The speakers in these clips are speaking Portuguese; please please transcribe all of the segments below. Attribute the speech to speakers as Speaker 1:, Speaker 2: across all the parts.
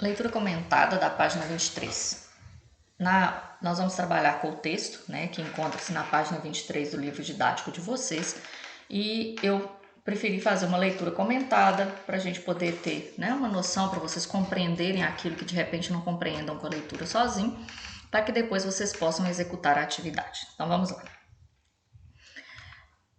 Speaker 1: Leitura comentada da página 23. Nós vamos trabalhar com o texto, que encontra-se na página 23 do livro didático de vocês, e eu preferi fazer uma leitura comentada para a gente poder ter uma noção, para vocês compreenderem aquilo que de repente não compreendam com a leitura sozinho, para que depois vocês possam executar a atividade. Então vamos lá.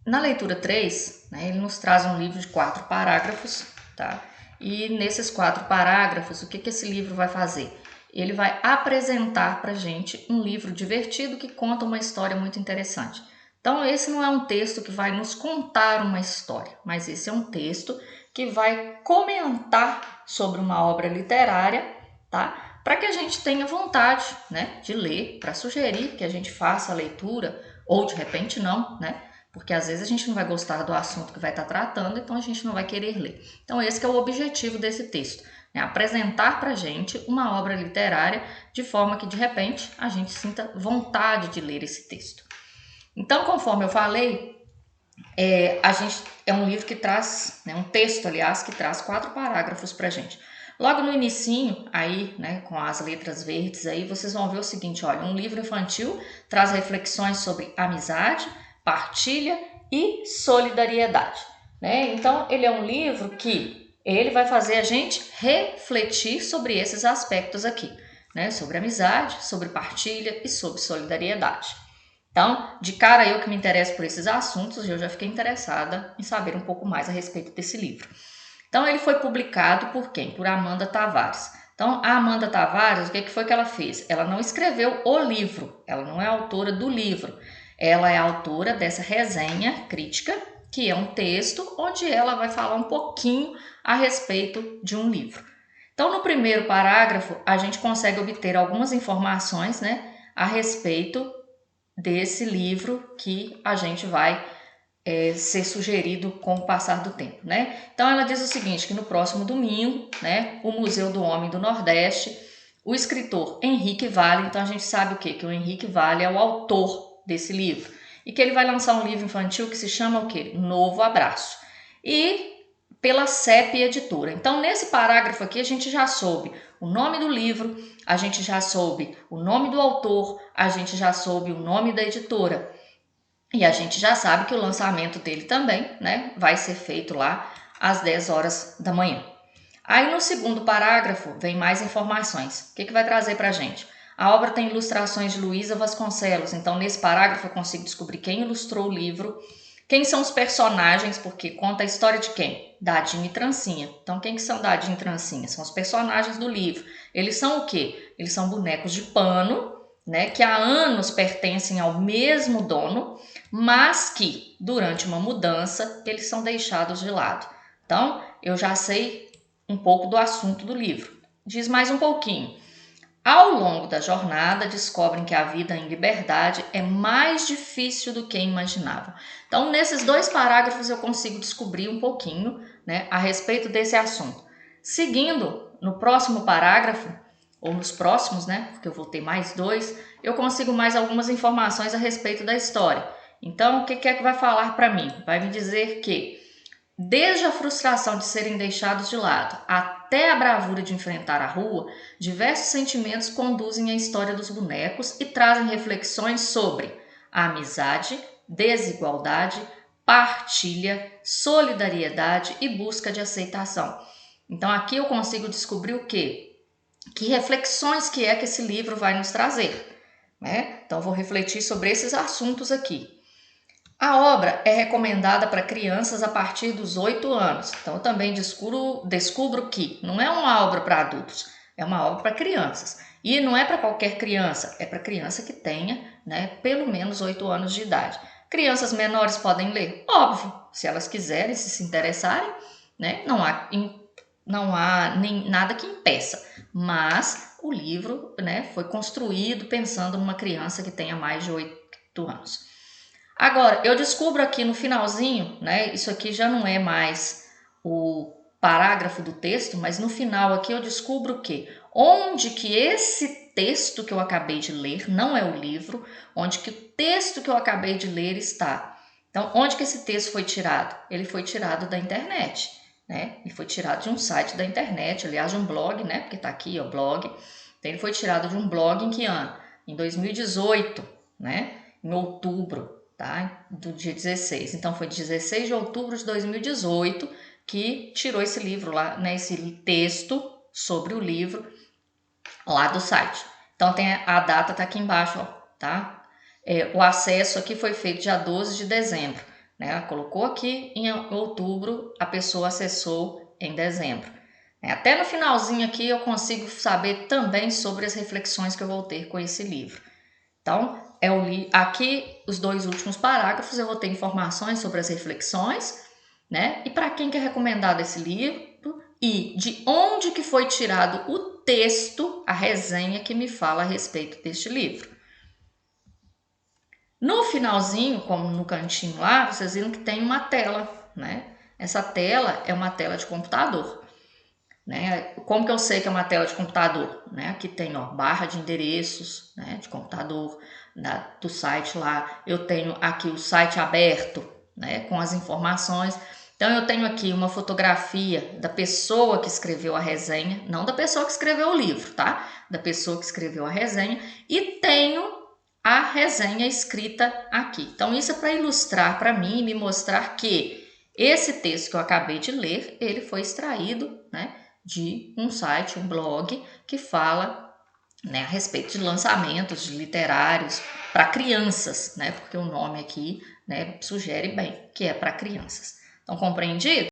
Speaker 1: Na leitura 3, ele nos traz um livro de 4 parágrafos, tá? E nesses 4 parágrafos, o que esse livro vai fazer? Ele vai apresentar para a gente um livro divertido que conta uma história muito interessante. Então, esse não é um texto que vai nos contar uma história, mas esse é um texto que vai comentar sobre uma obra literária, tá? Para que a gente tenha vontade, de ler, para sugerir que a gente faça a leitura, ou de repente não, porque às vezes a gente não vai gostar do assunto que vai estar tratando, então a gente não vai querer ler. Então esse que é o objetivo desse texto, apresentar para a gente uma obra literária de forma que de repente a gente sinta vontade de ler esse texto. Então, conforme eu falei, é um livro que traz, um texto, aliás, que traz 4 parágrafos para a gente. Logo no inicinho, aí, com as letras verdes aí, vocês vão ver o seguinte, olha, um livro infantil traz reflexões sobre amizade, partilha e solidariedade, Então, ele é um livro que ele vai fazer a gente refletir sobre esses aspectos aqui, sobre amizade, sobre partilha e sobre solidariedade. Então, de cara eu que me interesso por esses assuntos, eu já fiquei interessada em saber um pouco mais a respeito desse livro. Então, ele foi publicado por quem? Por Amanda Tavares. Então, a Amanda Tavares, o que foi que ela fez? Ela não escreveu o livro, ela não é autora do livro. Ela é autora dessa resenha crítica, que é um texto onde ela vai falar um pouquinho a respeito de um livro. Então, no primeiro parágrafo, a gente consegue obter algumas informações, a respeito desse livro que a gente vai ser sugerido com o passar do tempo, Então, ela diz o seguinte, que no próximo domingo, o Museu do Homem do Nordeste, o escritor Henrique Valle, então a gente sabe o quê? Que o Henrique Valle é o autor desse livro, e que ele vai lançar um livro infantil que se chama o quê? Novo Abraço, e pela CEP Editora. Então, nesse parágrafo aqui, a gente já soube o nome do livro, a gente já soube o nome do autor, a gente já soube o nome da editora, e a gente já sabe que o lançamento dele também, vai ser feito lá às 10 horas da manhã. Aí, no segundo parágrafo, vem mais informações. O que vai trazer para a gente? A obra tem ilustrações de Luísa Vasconcelos, então nesse parágrafo eu consigo descobrir quem ilustrou o livro, quem são os personagens, porque conta a história de quem? Dadinho e Trancinha. Então quem que são Dadinho e Trancinha? São os personagens do livro. Eles são o quê? Eles são bonecos de pano, que há anos pertencem ao mesmo dono, mas que durante uma mudança eles são deixados de lado. Então eu já sei um pouco do assunto do livro. Diz mais um pouquinho. Ao longo da jornada, descobrem que a vida em liberdade é mais difícil do que imaginavam. Então, nesses 2 parágrafos eu consigo descobrir um pouquinho, a respeito desse assunto. Seguindo, no próximo parágrafo, ou nos próximos, porque eu vou ter mais 2, eu consigo mais algumas informações a respeito da história. Então, o que é que vai falar para mim? Vai me dizer que desde a frustração de serem deixados de lado até a bravura de enfrentar a rua, diversos sentimentos conduzem a história dos bonecos e trazem reflexões sobre a amizade, desigualdade, partilha, solidariedade e busca de aceitação. Então aqui eu consigo descobrir o quê? Que reflexões que esse livro vai nos trazer, Então vou refletir sobre esses assuntos aqui. A obra é recomendada para crianças a partir dos 8 anos. Então, eu também descubro que não é uma obra para adultos, é uma obra para crianças. E não é para qualquer criança, é para criança que tenha pelo menos 8 anos de idade. Crianças menores podem ler? Óbvio, se elas quiserem, se interessarem, não há nem nada que impeça. Mas o livro foi construído pensando numa criança que tenha mais de 8 anos. Agora, eu descubro aqui no finalzinho, isso aqui já não é mais o parágrafo do texto, mas no final aqui eu descubro o quê? Onde que esse texto que eu acabei de ler, não é o livro, onde que o texto que eu acabei de ler está. Então, onde que esse texto foi tirado? Ele foi tirado da internet. né? Ele foi tirado de um site da internet, aliás, de um blog, né? Porque tá aqui, ó, blog. Então, ele foi tirado de um blog em que ano? Em 2018, né? Em outubro, tá? Do dia 16. Então, foi 16 de outubro de 2018 que tirou esse livro lá, né? Esse texto sobre o livro lá do site. Então, tem a data tá aqui embaixo, ó, tá? O acesso aqui foi feito dia 12 de dezembro, né? Ela colocou aqui em outubro, a pessoa acessou em dezembro. Até no finalzinho aqui eu consigo saber também sobre as reflexões que eu vou ter com esse livro. Então, eu li aqui os 2 últimos parágrafos, eu vou ter informações sobre as reflexões, né? E para quem que é recomendado esse livro e de onde que foi tirado o texto, a resenha que me fala a respeito deste livro. No finalzinho, como no cantinho lá, vocês viram que tem uma tela, né? Essa tela é uma tela de computador. Né? Como que eu sei que é uma tela de computador? Né? Aqui tem ó, barra de endereços, né? De computador do site lá. Eu tenho aqui o site aberto, né? Com as informações. Então eu tenho aqui uma fotografia da pessoa que escreveu a resenha, não da pessoa que escreveu o livro, tá? Da pessoa que escreveu a resenha. E tenho a resenha escrita aqui. Então isso é para ilustrar para mim e me mostrar que esse texto que eu acabei de ler, ele foi extraído, né? De um site, um blog, que fala, né, a respeito de lançamentos de literários para crianças, né, porque o nome aqui, né, sugere bem que é para crianças. Então, compreendido?